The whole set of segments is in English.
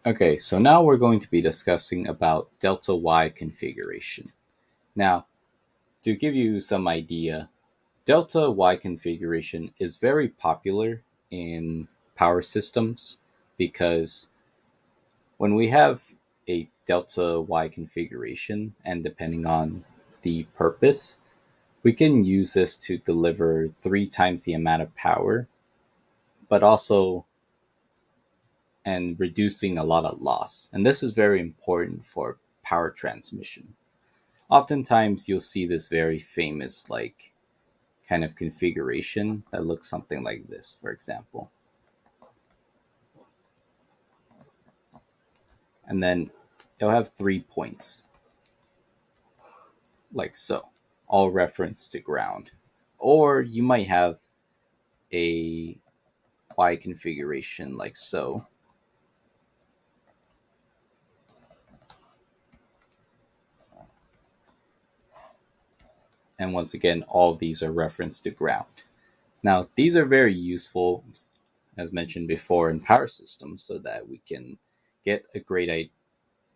Okay, so now we're going to be discussing about delta Y configuration. Now, to give you some idea, delta Y configuration is very popular in power systems because when we have a delta Y configuration, and depending on the purpose, we can use this to deliver three times the amount of power, but also and reducing a lot of loss. And this is very important for power transmission. Oftentimes you'll see this very famous kind of configuration that looks something like this, for example. And then it'll have 3 points, like so, all reference to ground. Or you might have a Y configuration like so. And once again, all of these are reference to ground. Now, these are very useful, as mentioned before, in power systems so that we can get a great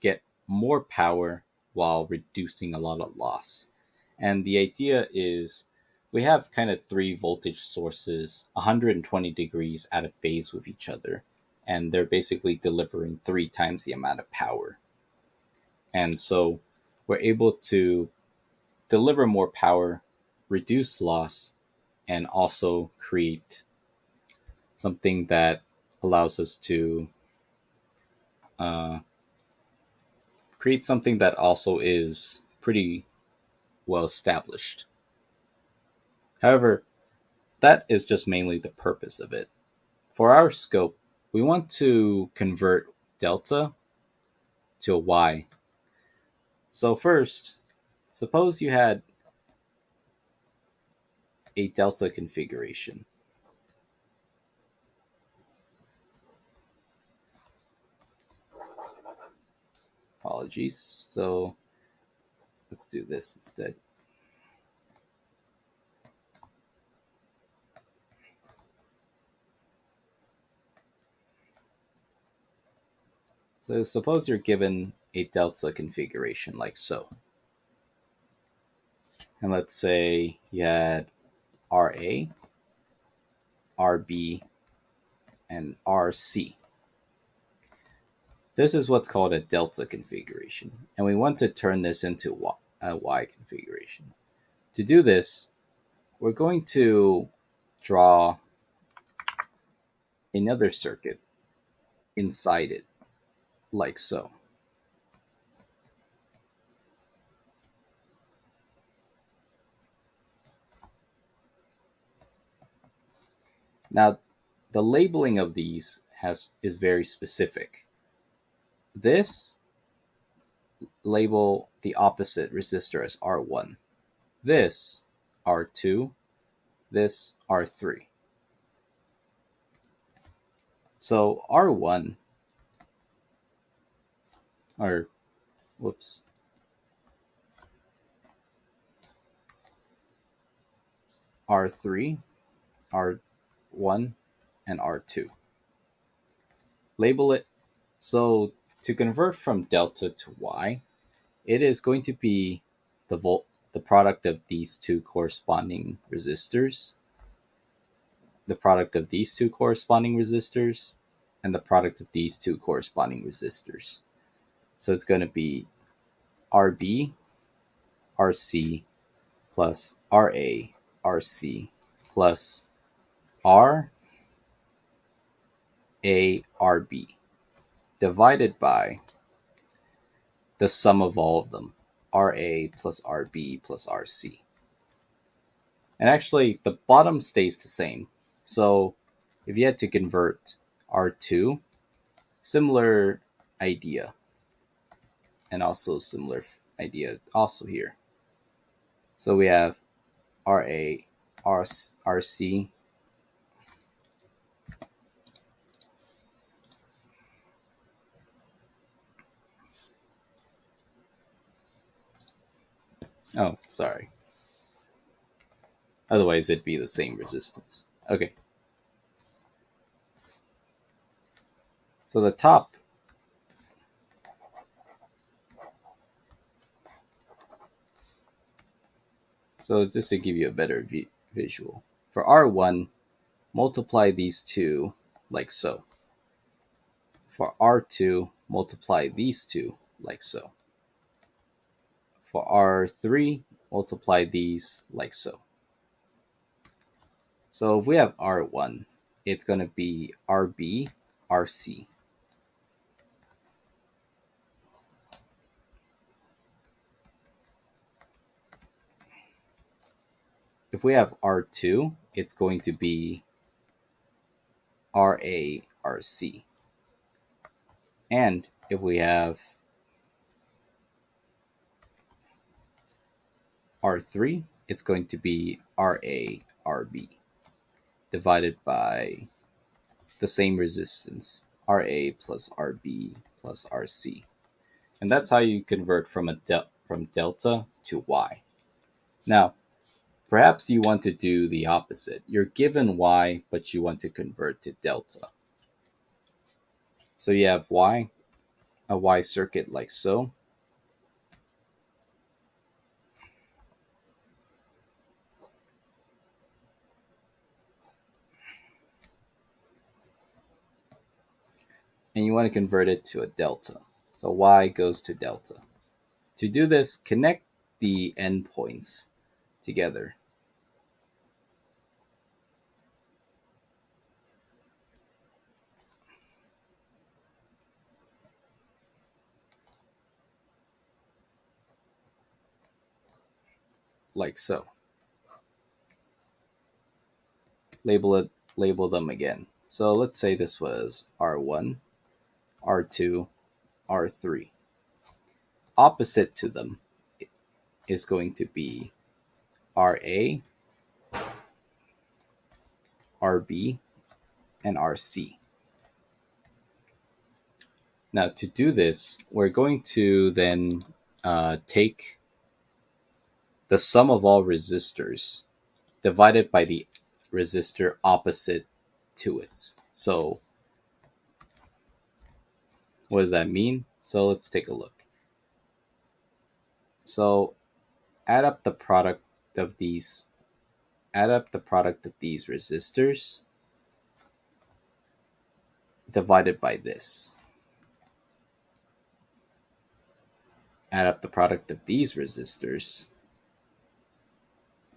get more power while reducing a lot of loss. And the idea is we have kind of three voltage sources 120 degrees out of phase with each other, and they're basically delivering three times the amount of power. And so we're able to deliver more power, reduce loss, and also create something that allows us to uh, create something that also is pretty well established. However, that is just mainly the purpose of it. For our scope, we want to convert delta to a y. So first, suppose you had a delta configuration. Apologies. So let's do this instead. So suppose you're given a delta configuration like so. And let's say you had RA, RB, and RC. This is what's called a delta configuration, and we want to turn this into a Y configuration. To do this, we're going to draw another circuit inside it, like so. Now, the labeling of these is very specific. This label the opposite resistor as R1. This R2, this R3. So R1 or whoops. R3, R1, and R2. Label it. So to convert from delta to Y, it is going to be the product of these two corresponding resistors, the product of these two corresponding resistors, and the product of these two corresponding resistors. So it's going to be RB, RC plus RA, RC plus R, A, RB divided by the sum of all of them, RA plus RB plus RC. And actually, the bottom stays the same. So if you had to convert R2, similar idea, and also similar idea also here. So we have RA, RC, oh, sorry. Otherwise, it'd be the same resistance. Okay. So the top So just to give you a better visual, for R1, multiply these two like so. For R2, multiply these two like so. For R3, multiply these like so. So if we have R1, it's going to be RB, RC. If we have R2, it's going to be RA, RC. And if we have R3, it's going to be RA, RB divided by the same resistance, RA plus RB plus RC. And that's how you convert from from delta to Y. Now, perhaps you want to do the opposite. You're given Y, but you want to convert to delta. So you have Y, a Y circuit like so. And you want to convert it to a delta. So Y goes to delta. To do this, connect the endpoints together. Like so. Label them again. So let's say this was R1, R2, R3. Opposite to them is going to be RA, RB, and RC. Now to do this, we're going to then take the sum of all resistors divided by the resistor opposite to it. So what does that mean? So let's take a look. So add up the product of these resistors divided by this. Add up the product of these resistors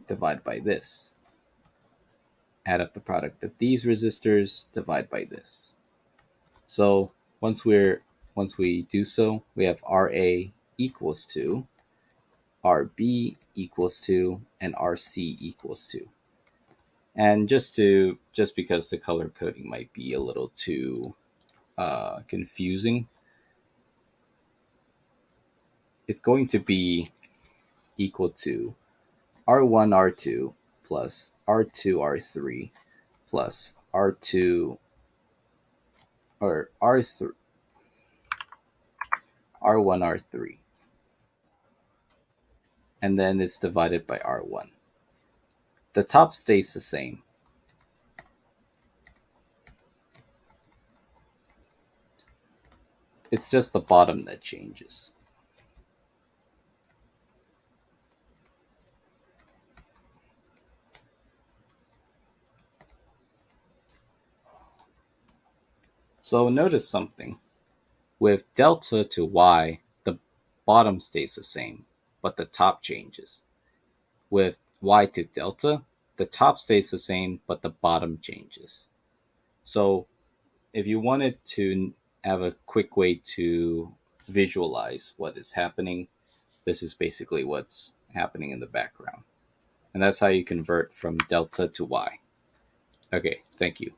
divided by this. Add up the product of these resistors, divide by this. So once we do so, we have RA equals to, RB equals to, and RC equals to. And just because the color coding might be a little too confusing, it's going to be equal to R1 R2 plus R2 R3 plus R2 or R3 R1 R3, and then it's divided by R1. The top stays the same. It's just the bottom that changes. So notice something. With delta to Y, the bottom stays the same, but the top changes. With Y to delta, the top stays the same, but the bottom changes. So if you wanted to have a quick way to visualize what is happening, this is basically what's happening in the background. And that's how you convert from delta to Y. Okay, thank you.